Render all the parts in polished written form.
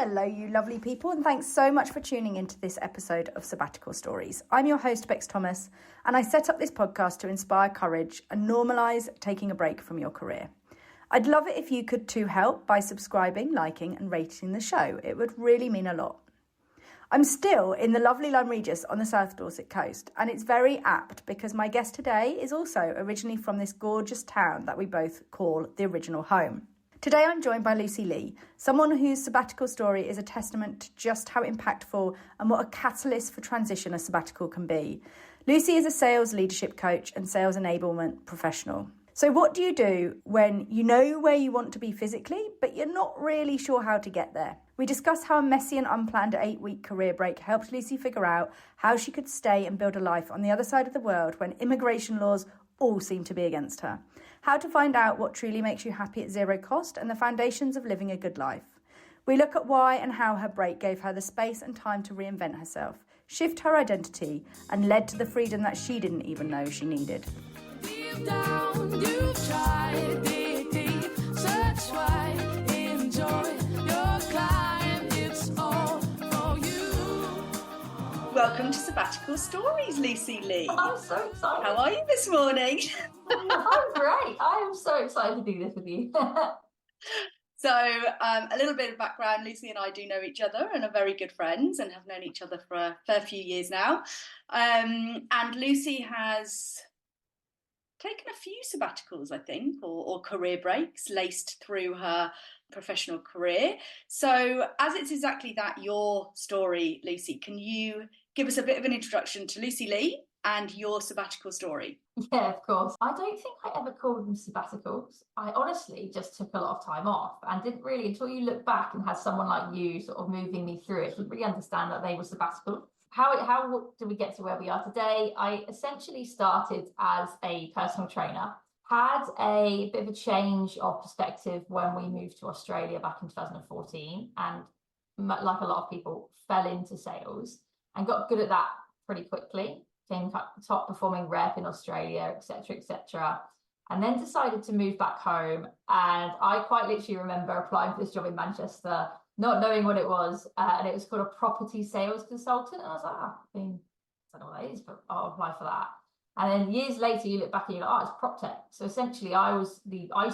Hello, you lovely people, and thanks so much for tuning into this episode of Sabbatical Stories. I'm your host, Bex Thomas, and I set up this podcast to inspire courage and normalise taking a break from your career. I'd love it if you could too help by subscribing, liking and rating the show. It would really mean a lot. I'm still in the lovely Lyme Regis on the South Dorset coast, and it's very apt because my guest today is also originally from this gorgeous town that we both call the original home. Today I'm joined by Lucy Lee, someone whose sabbatical story is a testament to just how impactful and what a catalyst for transition a sabbatical can be. Lucy is a sales leadership coach and sales enablement professional. So what do you do when you know where you want to be physically, but you're not really sure how to get there? We discuss how a messy and unplanned 8-week career break helped Lucy figure out how she could stay and build a life on the other side of the world when immigration laws all seem to be against her. How to find out what truly makes you happy at zero cost and the foundations of living a good life. We look at why and how her break gave her the space and time to reinvent herself, shift her identity, and led to the freedom that she didn't even know she needed. Deep down, you've tried, dig deep, search wide, enjoy your climb, it's all for you. Welcome to Sabbatical Stories, Lucy Lee. I'm so excited. How are you this morning? I'm great. I am so excited to do this with you. So a little bit of background, Lucy and I do know each other and are very good friends and have known each other for a fair few years now. And Lucy has taken a few sabbaticals, I think, or career breaks laced through her professional career. So as it's exactly that, your story, Lucy, can you give us a bit of an introduction to Lucy Lee and your sabbatical story? Yeah, of course. I don't think I ever called them sabbaticals. I honestly just took a lot of time off and didn't really, until you look back and had someone like you sort of moving me through it, didn't really understand that they were sabbatical. How did we get to where we are today? I essentially started as a personal trainer, had a bit of a change of perspective when we moved to Australia back in 2014, and like a lot of people, fell into sales and got good at that pretty quickly. Became top performing rep in Australia, etc., and then decided to move back home. And I quite literally remember applying for this job in Manchester, not knowing what it was, and it was called a property sales consultant. And I was like, I don't know what that is, but I'll apply for that. And then years later, you look back and you're like, oh, it's prop tech. So essentially, I used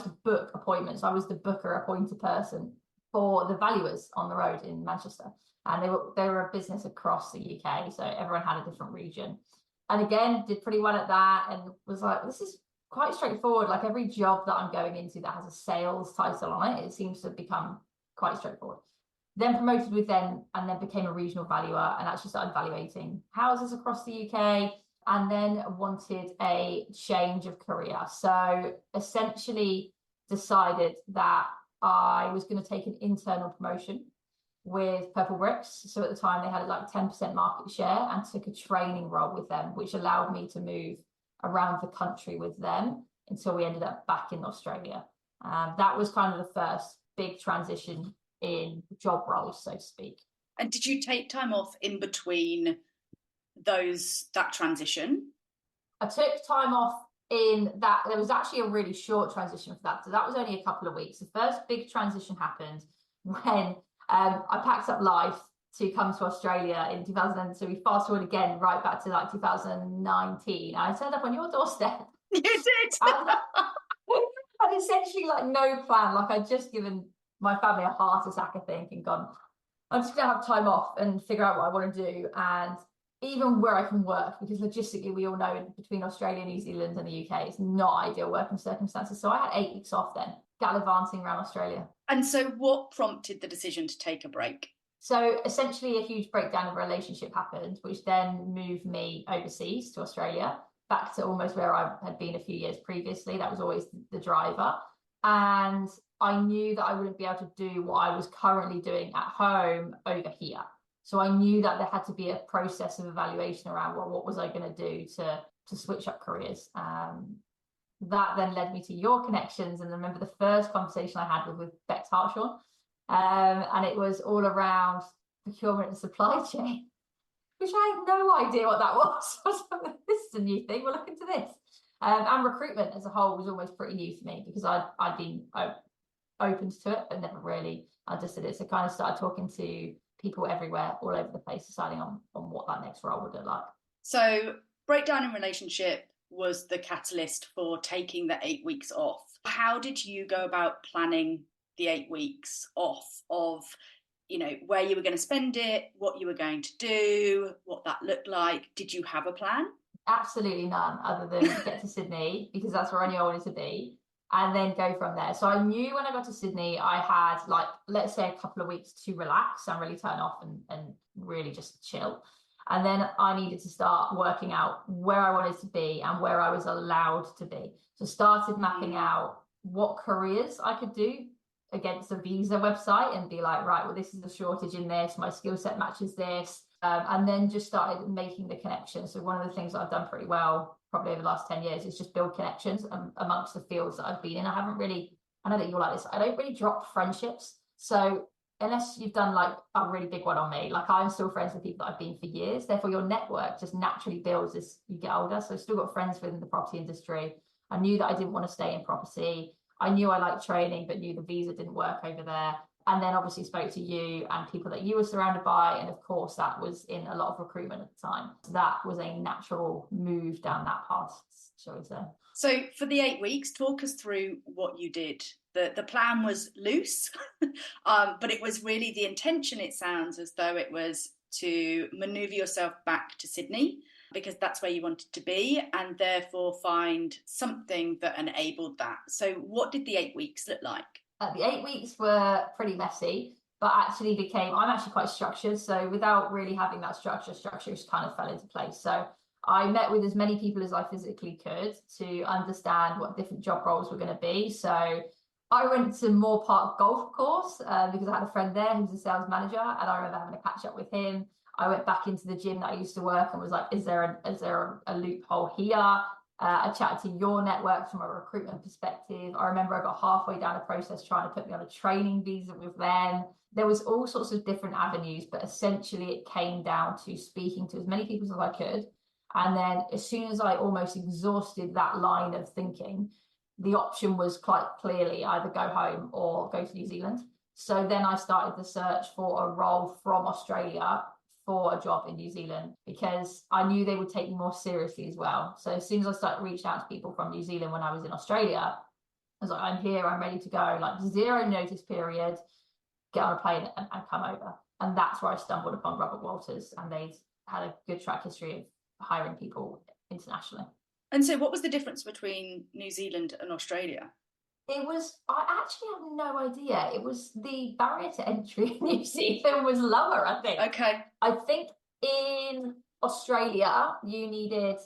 to book appointments. I was the booker appointed person for the valuers on the road in Manchester, and they were a business across the UK, so everyone had a different region. And again, did pretty well at that, and was like, this is quite straightforward. Like every job that I'm going into that has a sales title on it, it seems to have become quite straightforward. Then promoted with them, and then became a regional valuer and actually started valuating houses across the UK, and then wanted a change of career. So essentially decided that I was going to take an internal promotion with Purple Bricks. So at the time they had like 10% market share, and took a training role with them, which allowed me to move around the country with them until we ended up back in Australia. That was kind of the first big transition in job roles, so to speak. And did you take time off in between that transition? I took time off in that. There was actually a really short transition for that. So that was only a couple of weeks. The first big transition happened when I packed up life to come to Australia in 2000. So we fast forward again right back to like 2019. I turned up on your doorstep. You did. And essentially like no plan. Like I'd just given my family a heart attack, I think, and gone, I'm just going to have time off and figure out what I want to do. And even where I can work, because logistically we all know between Australia, New Zealand and the UK, it's not ideal working circumstances. So I had 8 weeks off then, gallivanting around Australia. And so what prompted the decision to take a break? So essentially a huge breakdown of a relationship happened, which then moved me overseas to Australia, back to almost where I had been a few years previously. That was always the driver. And I knew that I wouldn't be able to do what I was currently doing at home over here. So I knew that there had to be a process of evaluation around what was I going to do to switch up careers. That then led me to your connections. And I remember the first conversation I had with Bex Hartshorn, and it was all around procurement and supply chain, which I had no idea what that was. I was like, this is a new thing, we'll look into this. And recruitment as a whole was always pretty new for me, because I'd been open to it, but never really I just did it. So kind of started talking to people everywhere, all over the place, deciding on what that next role would look like. So breakdown in relationship was the catalyst for taking the 8 weeks off. How did you go about planning the 8 weeks off of, where you were going to spend it, what you were going to do, what that looked like? Did you have a plan? Absolutely none, other than get to Sydney, because that's where I knew I wanted to be, and then go from there. So I knew when I got to Sydney, I had, like, let's say a couple of weeks to relax and really turn off and really just chill. And then I needed to start working out where I wanted to be and where I was allowed to be. So started mapping out what careers I could do against a visa website and be like, right, well, this is a shortage in this, my skill set matches this. And then just started making the connections. So one of the things that I've done pretty well, probably over the last 10 years, is just build connections amongst the fields that I've been in. I know that you're like this, I don't really drop friendships. So unless you've done like a really big one on me, like I'm still friends with people that I've been for years. Therefore, your network just naturally builds as you get older. So I've still got friends within the property industry. I knew that I didn't want to stay in property. I knew I liked training, but knew the visa didn't work over there. And then obviously spoke to you and people that you were surrounded by. And of course, that was in a lot of recruitment at the time. So that was a natural move down that path, shall we say. So for the 8 weeks, talk us through what you did. The plan was loose, but it was really the intention, it sounds as though it was to manoeuvre yourself back to Sydney, because that's where you wanted to be, and therefore find something that enabled that. So what did the 8 weeks look like? The 8 weeks were pretty messy, but actually I'm actually quite structured. So without really having that structure just kind of fell into place. So I met with as many people as I physically could to understand what different job roles were going to be. So I went to Moore Park Golf Course because I had a friend there who's a sales manager, and I remember having a catch up with him. I went back into the gym that I used to work and was like, is there a loophole here? I chatted to your network from a recruitment perspective. I remember I got halfway down the process trying to put me on a training visa with them. There was all sorts of different avenues, but essentially it came down to speaking to as many people as I could. And then as soon as I almost exhausted that line of thinking, the option was quite clearly either go home or go to New Zealand. So then I started the search for a role from Australia for a job in New Zealand, because I knew they would take me more seriously as well. So as soon as I started reaching out to people from New Zealand when I was in Australia, I was like, I'm here, I'm ready to go, like 0 notice period, get on a plane and come over. And that's where I stumbled upon Robert Walters, and they had a good track history of hiring people internationally. And so what was the difference between New Zealand and Australia? I actually have no idea. It was the barrier to entry in New Zealand was lower, I think. Okay. I think in Australia, you needed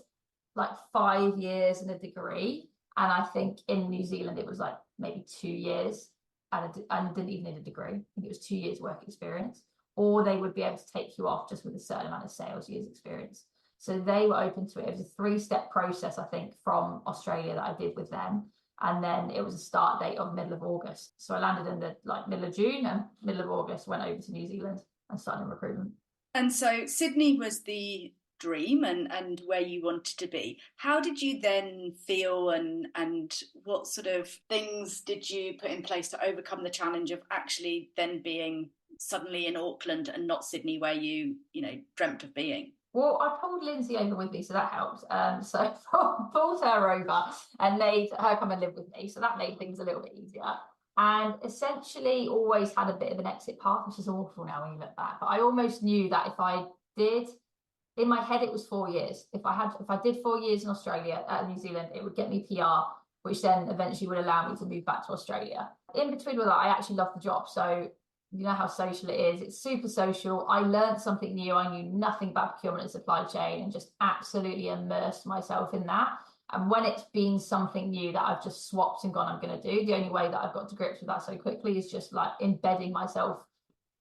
like 5 years and a degree. And I think in New Zealand, it was like maybe 2 years and didn't even need a degree. I think it was 2 years work experience. Or they would be able to take you off just with a certain amount of sales years experience. So they were open to it. It was a 3-step process, I think, from Australia that I did with them. And then it was a start date of middle of August. So I landed in the middle of June, and middle of August went over to New Zealand and started in recruitment. And so Sydney was the dream and where you wanted to be. How did you then feel, and what sort of things did you put in place to overcome the challenge of actually then being suddenly in Auckland and not Sydney, where you dreamt of being? Well, I pulled Lindsay over with me, so that helped. So I pulled her over and made her come and live with me. So that made things a little bit easier. And essentially always had a bit of an exit path, which is awful now when you look back. But I almost knew that if I did, in my head, it was 4 years. If I did 4 years in Australia, New Zealand, it would get me PR, which then eventually would allow me to move back to Australia. In between with that, I actually loved the job. So you know how social it is. It's super social. I learned something new. I knew nothing about procurement and supply chain, and just absolutely immersed myself in that. And when it's been something new that I've just swapped and gone, I'm going to do, the only way that I've got to grips with that so quickly is just like embedding myself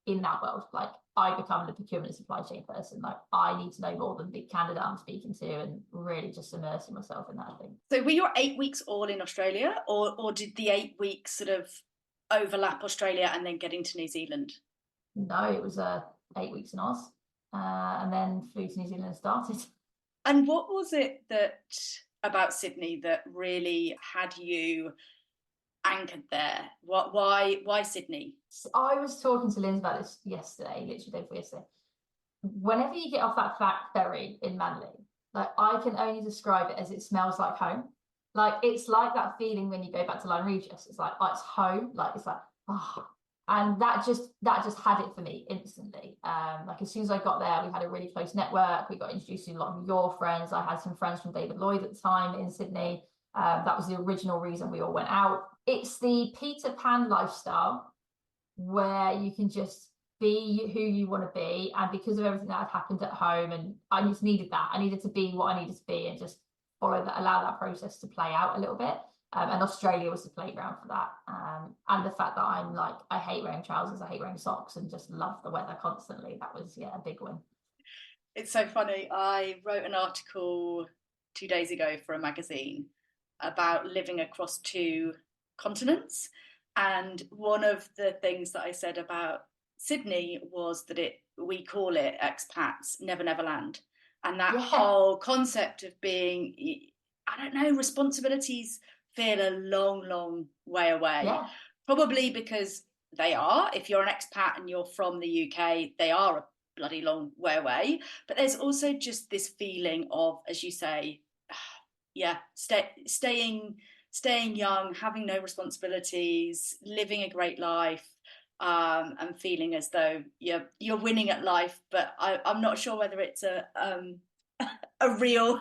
in that world. Like I become the procurement and supply chain person. Like I need to know more than the candidate I'm speaking to, and really just immersing myself in that thing. So were your 8 weeks all in Australia, or did the 8 weeks sort of overlap Australia and then getting to New Zealand? No, it was 8 weeks in Oz, and then flew to New Zealand and started. And what was it that about Sydney that really had you anchored there? Why Sydney? I was talking to Linz about this yesterday, literally day before yesterday. Whenever you get off that ferry in Manly, like I can only describe it as it smells like home. Like it's like that feeling when you go back to Lyme Regis. It's like, oh, it's home. Like it's like, oh. And that just had it for me instantly. Like as soon as I got there, we had a really close network. We got introduced to a lot of your friends. I had some friends from David Lloyd at the time in Sydney. That was the original reason we all went out. It's the Peter Pan lifestyle where you can just be who you want to be, and because of everything that had happened at home, and I just needed that. I needed to be what I needed to be and just follow that, allow that process to play out a little bit. And Australia was the playground for that. And the fact that I'm like, I hate wearing trousers, I hate wearing socks, and just love the weather constantly. That was, a big win. It's so funny. I wrote an article 2 days ago for a magazine about living across 2 continents. And one of the things that I said about Sydney was that we call it expats never land. And that whole concept of being, I don't know, responsibilities feel a long way away. Probably because they are. If you're an expat and you're from the UK, they are a bloody long way away. But there's also just this feeling of, as you say, staying young, having no responsibilities, living a great life, and feeling as though you're winning at life. But I'm not sure whether it's a real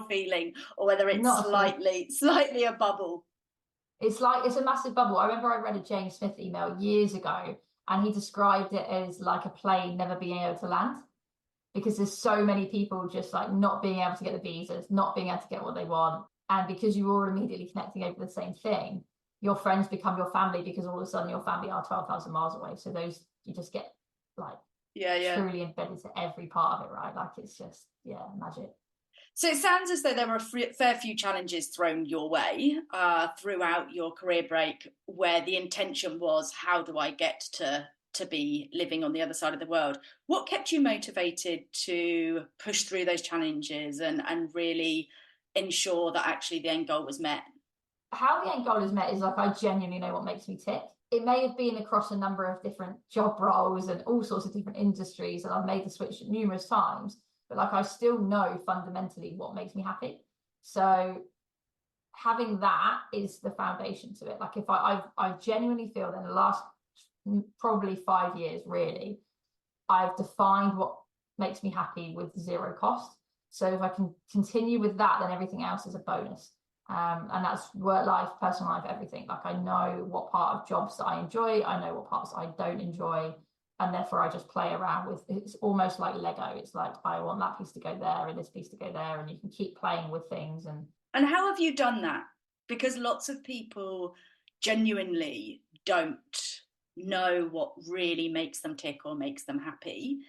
feeling or whether it's slightly a bubble. It's a massive bubble. I remember I read a James Smith email years ago, and he described it as like a plane never being able to land, because there's so many people just like not being able to get the visas, not being able to get what they want. And because you're all immediately connecting over the same thing, your friends become your family, because all of a sudden your family are 12,000 miles away. So those, you just get like truly embedded to every part of it, right? Like it's just, magic. So it sounds as though there were a fair few challenges thrown your way throughout your career break, where the intention was, how do I get to be living on the other side of the world? What kept you motivated to push through those challenges and really ensure that actually the end goal was met? How the end goal is met is like, I genuinely know what makes me tick. It may have been across a number of different job roles and all sorts of different industries, and I've made the switch numerous times, but like I still know fundamentally what makes me happy. So having that is the foundation to it. Like if I genuinely feel that in the last probably 5 years, really, I've defined what makes me happy with 0 cost. So if I can continue with that, then everything else is a bonus. And that's work life, personal life, everything. Like I know what part of jobs that I enjoy, I know what parts I don't enjoy, and therefore I just play around with. It's almost like Lego. It's like, I want that piece to go there and this piece to go there, and you can keep playing with things. And how have you done that? Because lots of people genuinely don't know what really makes them tick or makes them happy.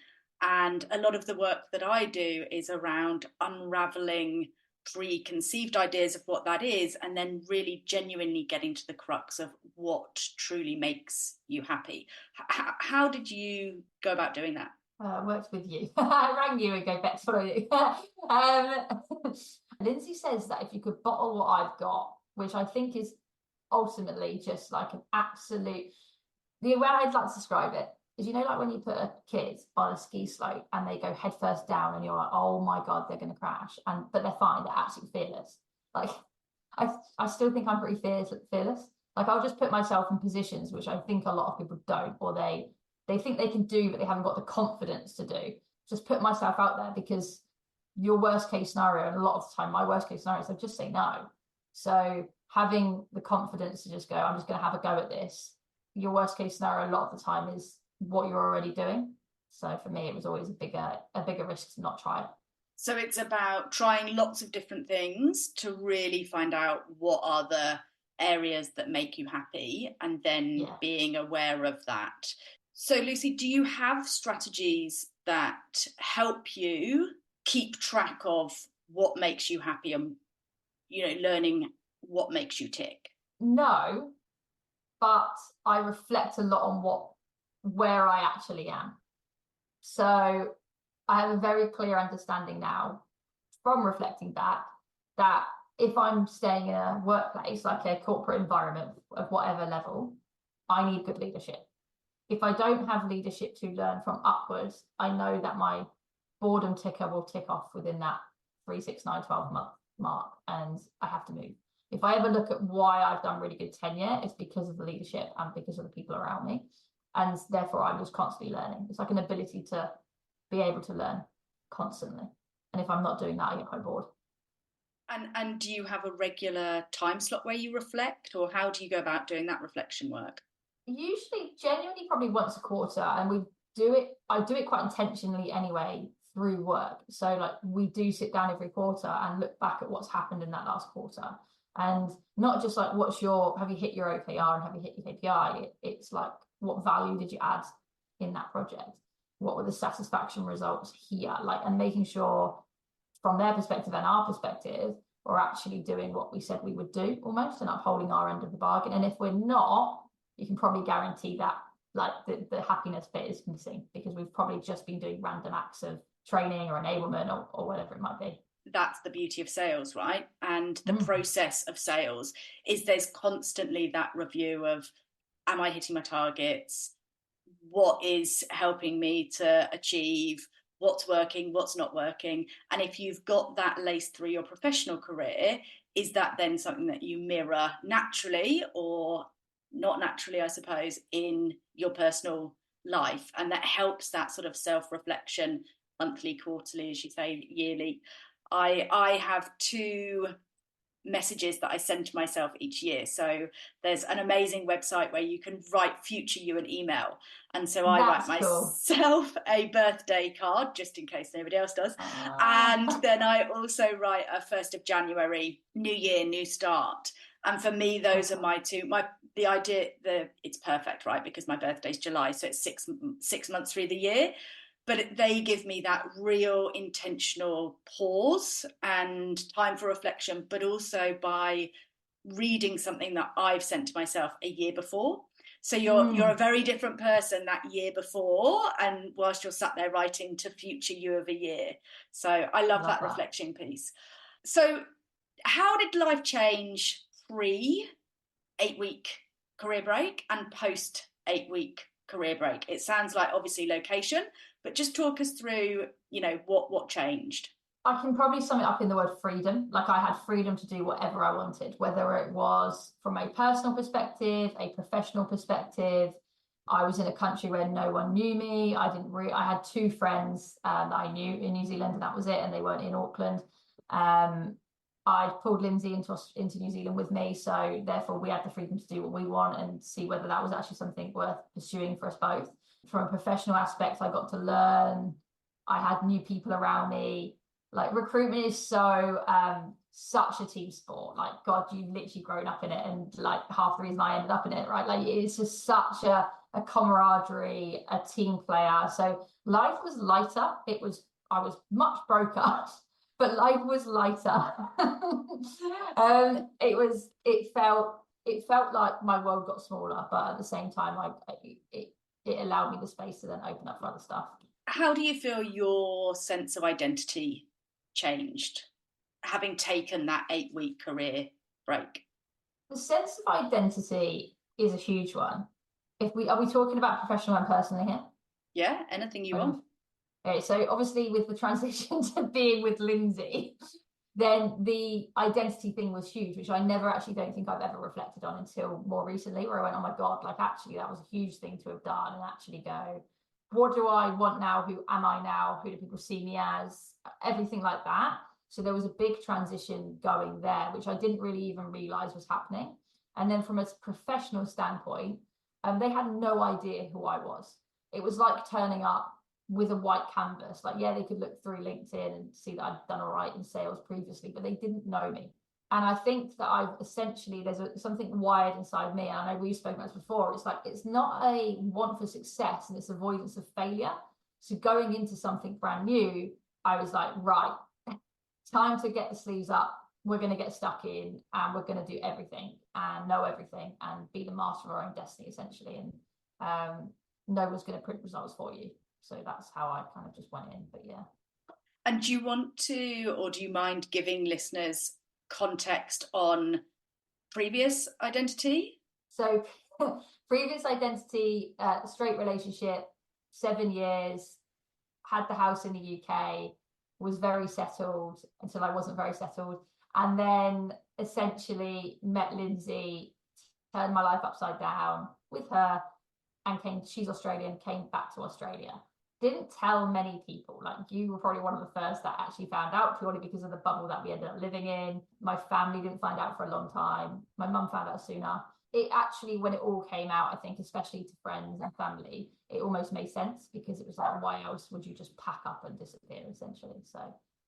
And a lot of the work that I do is around unraveling preconceived ideas of what that is, and then really genuinely getting to the crux of what truly makes you happy. How did you go about doing that? I worked with you. I rang you and go, Bex, what do Lindsay says that if you could bottle what I've got, which I think is ultimately just like an absolute, the way I'd like to describe it is, like when you put a kid on a ski slope and they go head first down and you're like, oh my God, they're going to crash. But they're fine. They're absolutely fearless. Like, I still think I'm pretty fearless. Like I'll just put myself in positions which I think a lot of people don't, or they think they can do, but they haven't got the confidence to do. Just put myself out there, because your worst case scenario, and a lot of the time my worst case scenario is I just say no. So having the confidence to just go, I'm just going to have a go at this. Your worst case scenario a lot of the time is what you're already doing. So for me, it was always a bigger risk to not try it. So it's about trying lots of different things to really find out what are the areas that make you happy, and then being aware of that. So Lucy, do you have strategies that help you keep track of what makes you happy and, learning what makes you tick? No, but I reflect a lot on where I actually am. So I have a very clear understanding now from reflecting back that if I'm staying in a workplace, like a corporate environment of whatever level, I need good leadership. If I don't have leadership to learn from upwards, I know that my boredom ticker will tick off within that 3, 6, 9, 12 month mark, and I have to move. If I ever look at why I've done really good tenure, it's because of the leadership and because of the people around me. And therefore, I'm just constantly learning. It's like an ability to be able to learn constantly. And if I'm not doing that, I get quite bored. And do you have a regular time slot where you reflect, or how do you go about doing that reflection work? Usually, genuinely, probably once a quarter, and I do it quite intentionally anyway through work. So like we do sit down every quarter and look back at what's happened in that last quarter. And not just like have you hit your OKR and have you hit your KPI? It's like, what value did you add in that project? What were the satisfaction results here? Like, and making sure from their perspective and our perspective, we're actually doing what we said we would do almost, and upholding our end of the bargain. And if we're not, you can probably guarantee that like the happiness bit is missing, because we've probably just been doing random acts of training or enablement or whatever it might be. That's the beauty of sales, right? And the process of sales is there's constantly that review of, am I hitting my targets? What is helping me to achieve? What's working? What's not working? And if you've got that laced through your professional career, is that then something that you mirror naturally or not naturally, I suppose, in your personal life? And that helps that sort of self-reflection, monthly, quarterly, as you say, yearly. I have 2 messages that I send to myself each year. So there's an amazing website where you can write future you an email. And so I write myself a birthday card, just in case nobody else does. And then I also write a 1st of January, new year, new start. And for me, those are my 2. The idea that it's perfect, right? Because my birthday's July, so it's 6 months through the year. But they give me that real intentional pause and time for reflection, but also by reading something that I've sent to myself a year before. So you're a very different person that year before, and whilst you're sat there writing to future you of a year. So I love that reflection piece. So how did life change pre 8-week career break and post 8-week career break? It sounds like obviously location, but just talk us through, what changed. I can probably sum it up in the word freedom. Like, I had freedom to do whatever I wanted, whether it was from a personal perspective, a professional perspective. I was in a country where no one knew me. I had 2 friends that I knew in New Zealand, and that was it. And they weren't in Auckland. I pulled Lindsay into New Zealand with me. So therefore we had the freedom to do what we want and see whether that was actually something worth pursuing for us both. From a professional aspect, I got to learn. I had new people around me. Like, recruitment is so such a team sport. Like, God, you've literally grown up in it, and like half the reason I ended up in it, right? Like, it's just such a camaraderie, a team player. So life was lighter. I was much broker, but life was lighter. It felt like my world got smaller, but at the same time, it allowed me the space to then open up for other stuff. How do you feel your sense of identity changed, having taken that 8-week career break? The sense of identity is a huge one. Are we talking about professional and personally here? Yeah, anything you want. Okay, so obviously with the transition to being with Lindsay, then the identity thing was huge, which I never actually don't think I've ever reflected on until more recently, where I went, oh my God, like actually that was a huge thing to have done, and actually go, what do I want now? Who am I now? Who do people see me as? Everything like that. So there was a big transition going there, which I didn't really even realize was happening. And then from a professional standpoint, they had no idea who I was. It was like turning up with a white canvas. Like, yeah, they could look through LinkedIn and see that I'd done all right in sales previously, but they didn't know me. And I think that I've essentially, something wired inside me. And I know we've spoken about this before. It's like, it's not a want for success and it's avoidance of failure. So going into something brand new, I was like, right, time to get the sleeves up. We're going to get stuck in and we're going to do everything and know everything and be the master of our own destiny, essentially. And no one's going to print results for you. So that's how I kind of just went in, but yeah. And do you want to, or do you mind giving listeners context on previous identity? So previous identity, straight relationship, 7 years, had the house in the UK, was very settled until I wasn't very settled. And then essentially met Lindsay, turned my life upside down with her, and she's Australian, came back to Australia. Didn't tell many people. Like, you were probably one of the first that actually found out, purely because of the bubble that we ended up living in. My family didn't find out for a long time. My mum found out sooner. It actually, when it all came out, I think, especially to friends and family, it almost made sense, because it was like, why else would you just pack up and disappear, essentially? So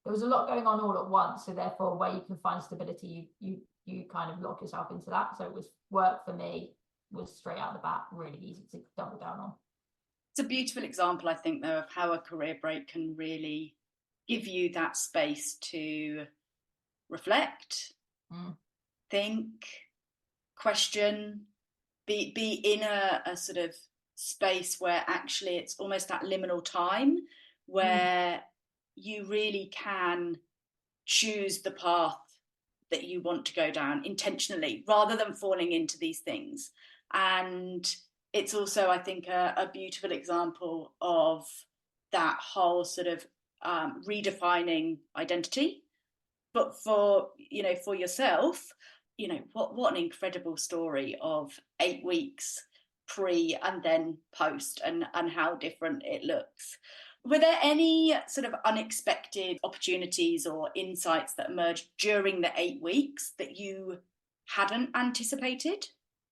there was a lot going on all at once. So therefore, where you can find stability, you kind of lock yourself into that. So it was work for me, was straight out the bat, really easy to double down on. It's a beautiful example, I think, though, of how a career break can really give you that space to reflect, think, question, be in a sort of space where actually it's almost that liminal time where you really can choose the path that you want to go down intentionally, rather than falling into these things. And it's also, I think, a beautiful example of that whole sort of redefining identity. But for yourself, what an incredible story of 8 weeks pre and then post, and how different it looks. Were there any sort of unexpected opportunities or insights that emerged during the 8 weeks that you hadn't anticipated?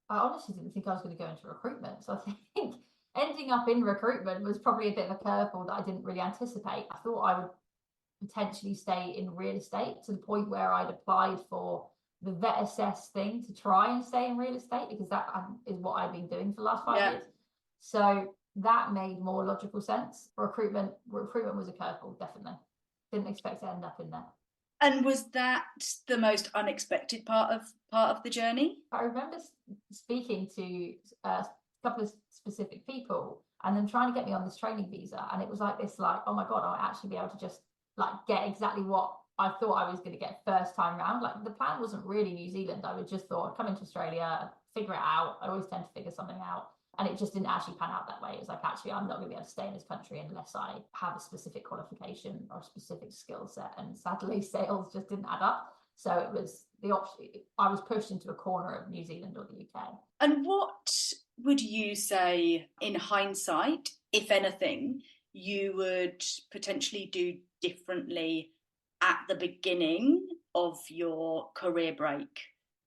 I honestly didn't think I was going to go into recruitment. So I think ending up in recruitment was probably a bit of a curveball that I didn't really anticipate. I thought I would potentially stay in real estate, to the point where I'd applied for the vet assess thing to try and stay in real estate, because that is what I've been doing for the last 5 years. So that made more logical sense. Recruitment was a curveball, definitely. Didn't expect to end up in there. And was that the most unexpected part of the journey? I remember speaking to a couple of specific people, and them trying to get me on this training visa, and it was like this, like, oh my god, I'll actually be able to just like get exactly what I thought I was going to get first time round. Like, the plan wasn't really New Zealand. I would just thought, come into Australia, figure it out. I always tend to figure something out. And it just didn't actually pan out that way. It was like, actually, I'm not going to be able to stay in this country unless I have a specific qualification or a specific skill set. And sadly, sales just didn't add up. So it was the option. I was pushed into a corner of New Zealand or the UK. And what would you say, in hindsight, if anything, you would potentially do differently at the beginning of your career break?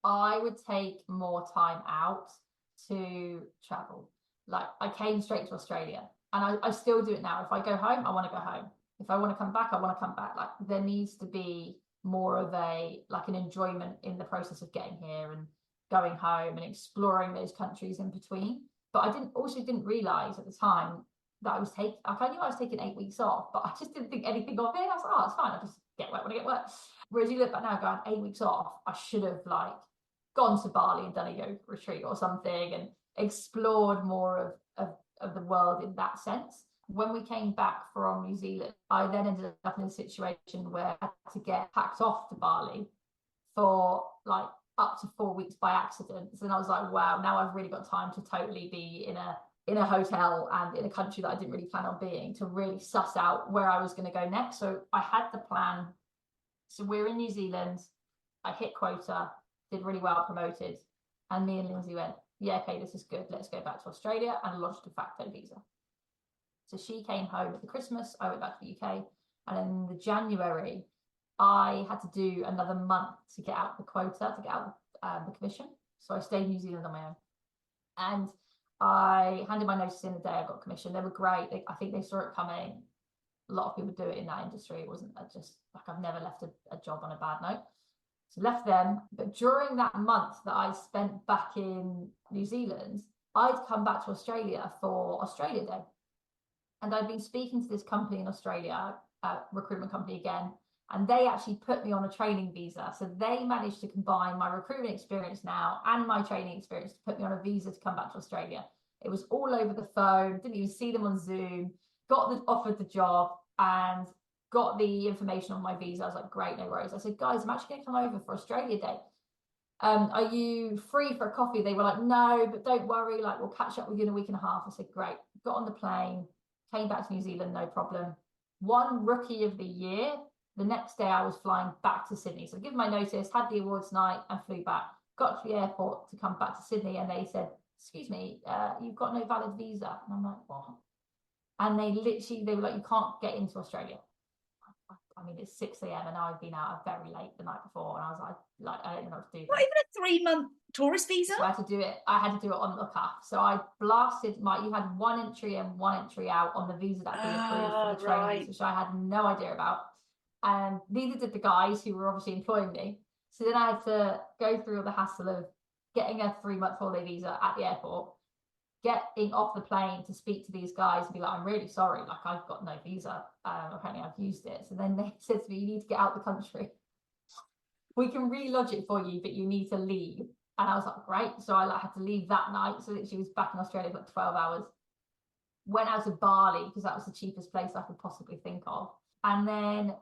I would take more time out to travel. Like, I came straight to Australia, and I still do it now. If I go home, I want to go home. If I want to come back, I want to come back. Like, there needs to be more of an enjoyment in the process of getting here and going home and exploring those countries in between. But I didn't realize at the time that I knew I was taking 8 weeks off, but I just didn't think anything of it. I was like, oh, it's fine, I'll just get work when I get work. Whereas you look back now, going 8 weeks off, I should have gone to Bali and done a yoga retreat or something, and explored more of the world in that sense. When we came back from New Zealand, I then ended up in a situation where I had to get packed off to Bali for up to 4 weeks by accident. And I was like, wow, now I've really got time to totally be in a hotel and in a country that I didn't really plan on being, to really suss out where I was going to go next. So I had the plan. So we're in New Zealand. I hit quota, did really well, promoted. And me and Lindsay went, yeah, okay, this is good. Let's go back to Australia, and lodged a de facto visa. So she came home at the Christmas. I went back to the UK. And in the January, I had to do another month to get out the quota, to get out the commission. So I stayed in New Zealand on my own. And I handed my notice in the day I got commission. They were great. I think they saw it coming. A lot of people do it in that industry. It wasn't just like, I've never left a job on a bad note. So left them. But during that month that I spent back in New Zealand, I'd come back to Australia for Australia Day. And I'd been speaking to this company in Australia, a recruitment company again, and they actually put me on a training visa. So they managed to combine my recruitment experience now and my training experience to put me on a visa to come back to Australia. It was all over the phone, didn't even see them on Zoom, offered the job, and got the information on my visa. I was like, great, no worries. I said, guys, I'm actually going to come over for Australia Day. Are you free for a coffee? They were like, no, but don't worry, like we'll catch up with you in a week and a half. I said, great. Got on the plane, came back to New Zealand, no problem. Won Rookie of the Year. The next day I was flying back to Sydney. So I give my notice, had the awards night and flew back. Got to the airport to come back to Sydney and they said, excuse me, you've got no valid visa. And I'm like, what? And they were like, you can't get into Australia. I mean, it's 6 a.m. and I've been out very late the night before, and I was like I don't know what to do. Not even a 3-month tourist visa? So I had to do it on the cuff. So I blasted you had one entry in, one entry out on the visa that had been approved for the trainees, which I had no idea about. And neither did the guys who were obviously employing me. So then I had to go through all the hassle of getting a 3-month holiday visa at the airport, getting off the plane to speak to these guys and be like, I'm really sorry, like I've got no visa. Apparently I've used it. So then they said to me, you need to get out the country. We can relodge it for you, but you need to leave. And I was like, great. So I had to leave that night. So that she was back in Australia for 12 hours. Went out to Bali because that was the cheapest place I could possibly think of. And then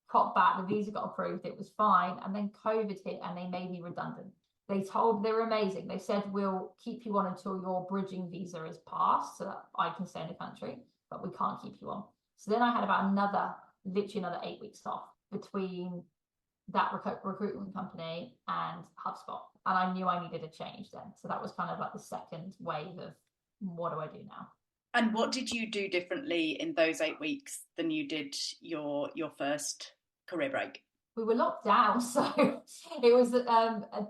got back, the visa got approved, it was fine. And then COVID hit and they made me redundant. They were amazing. They said, we'll keep you on until your bridging visa is passed so that I can stay in the country, but we can't keep you on. So then I had about literally another 8 weeks off between that recruitment company and HubSpot. And I knew I needed a change then. So that was kind of like the second wave of what do I do now? And what did you do differently in those 8 weeks than you did your first career break? We were locked down, so it was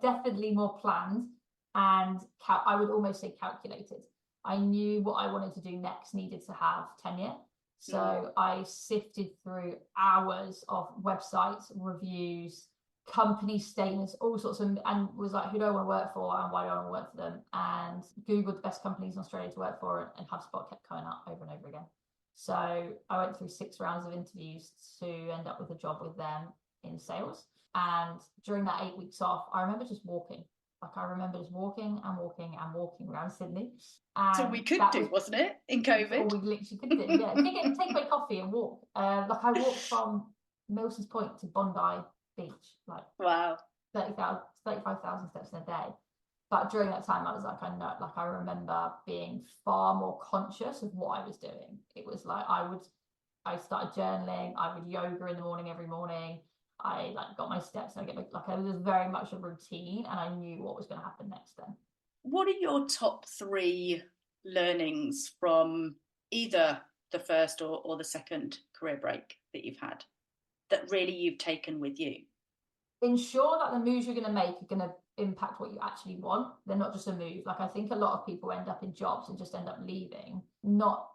definitely more planned and I would almost say calculated. I knew what I wanted to do next needed to have tenure. So I sifted through hours of websites, reviews, company statements, all sorts of, and was like, who do I want to work for and why do I want to work for them? And Googled the best companies in Australia to work for, and HubSpot kept coming up over and over again. So I went through 6 rounds of interviews to end up with a job with them in sales. And during that 8 weeks off, I remember just walking. I remember just walking around Sydney. And so we could do, wasn't it, in COVID? Or we literally could do, yeah. Take away coffee and walk. I walked from Milson's Point to Bondi Beach, wow, 35,000 steps in a day. But during that time, I was like, I remember being far more conscious of what I was doing. It was like I started journaling. I would yoga in the morning every morning. I got my steps and I it was very much a routine, and I knew what was going to happen next then. What are your top 3 learnings from either the first or the second career break that you've had that really you've taken with you? Ensure that the moves you're going to make are going to impact what you actually want. They're not just a move. I think a lot of people end up in jobs and just end up leaving.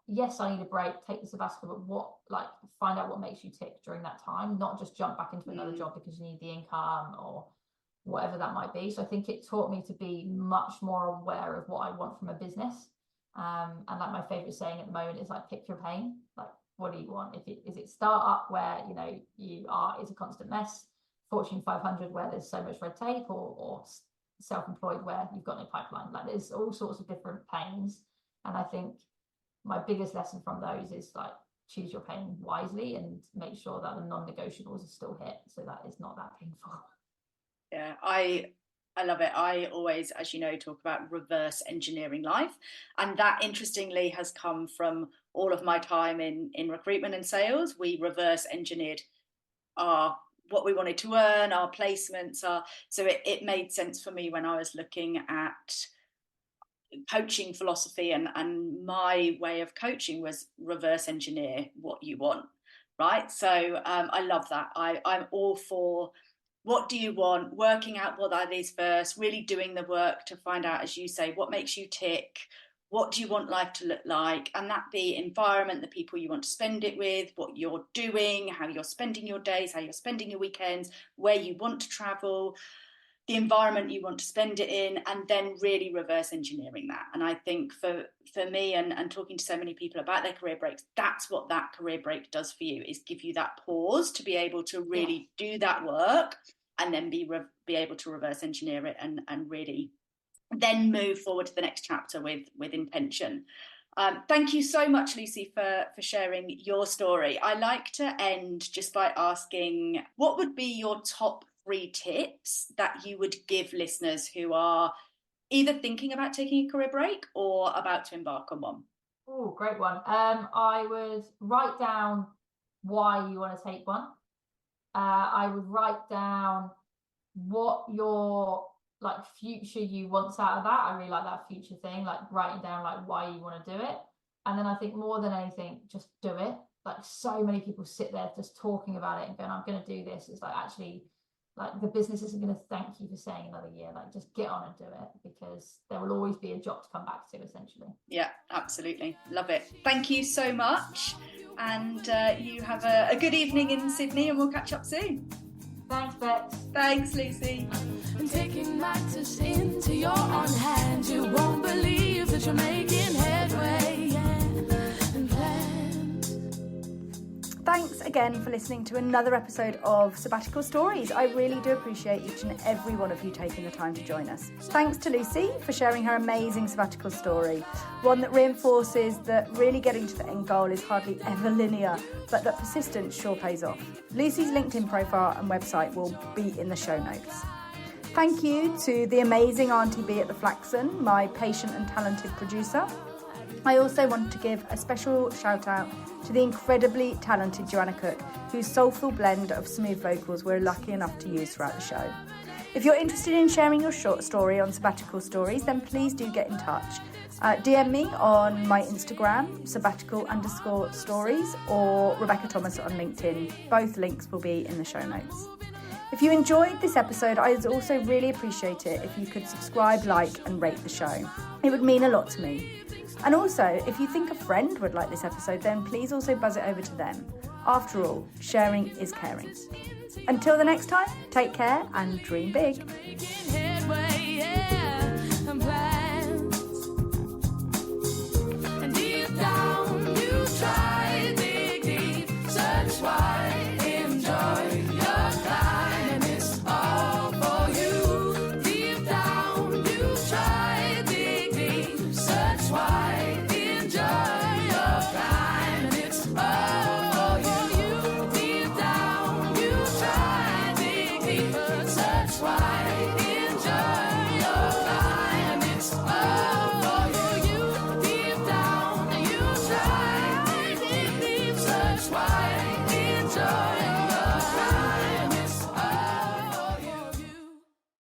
Yes, I need a break, take the sabbatical, but find out what makes you tick during that time, not just jump back into another job because you need the income or whatever that might be. So I think it taught me to be much more aware of what I want from a business. And my favorite saying at the moment is pick your pain. What do you want? Is it startup where it's a constant mess, Fortune 500 where there's so much red tape, or self-employed where you've got no pipeline? There's all sorts of different pains. And I think my biggest lesson from those is choose your pain wisely and make sure that the non-negotiables are still hit so that it's not that painful. Yeah, I love it. I always, as you know, talk about reverse engineering life. And that, interestingly, has come from all of my time in recruitment and sales. We reverse engineered what we wanted to earn, our placements. So it made sense for me when I was looking at coaching philosophy, and my way of coaching was reverse engineer what you want, right? So I love that. I'm all for what do you want, working out what that is first, really doing the work to find out, as you say, what makes you tick, what do you want life to look like, and that the environment, the people you want to spend it with, what you're doing, how you're spending your days, how you're spending your weekends, where you want to travel, the environment you want to spend it in, and then really reverse engineering that. And I think for me and talking to so many people about their career breaks, that's what that career break does for you, is give you that pause to be able to really do that work and then be able to reverse engineer it and really then move forward to the next chapter with intention. Thank you so much, Lucy, for sharing your story. I like to end just by asking, what would be your top 3 tips that you would give listeners who are either thinking about taking a career break or about to embark on one? Oh, great one. I would write down why you want to take one. I would write down what your future you want out of that. I really like that future thing, like writing down like why you want to do it. And then I think more than anything, just do it. Like so many people sit there just talking about it and going, I'm going to do this. It's like, actually, like the business isn't going to thank you for staying another year. Like just get on and do it, because there will always be a job to come back to, essentially. Yeah, absolutely. Love it. Thank you so much. And you have a good evening in Sydney, and we'll catch up soon. Thanks, Bex. Thanks, Lucy. And taking matters into your own hands, you won't believe that you're making headway. Unplanned. Thanks again for listening to another episode of Sabbatical Stories. I really do appreciate each and every one of you taking the time to join us. Thanks to Lucy for sharing her amazing sabbatical story, one that reinforces that really getting to the end goal is hardly ever linear, but that persistence sure pays off. Lucy's LinkedIn profile and website will be in the show notes. Thank you to the amazing Auntie B at the Flaxen, my patient and talented producer. I also want to give a special shout out to the incredibly talented Joanna Cook, whose soulful blend of smooth vocals we're lucky enough to use throughout the show. If you're interested in sharing your short story on Sabbatical Stories, then please do get in touch. DM me on my Instagram, sabbatical_stories, or Rebecca Thomas on LinkedIn. Both links will be in the show notes. If you enjoyed this episode, I'd also really appreciate it if you could subscribe, like, and rate the show. It would mean a lot to me. And also, if you think a friend would like this episode, then please also buzz it over to them. After all, sharing is caring. Until the next time, take care and dream big. Headway, yeah.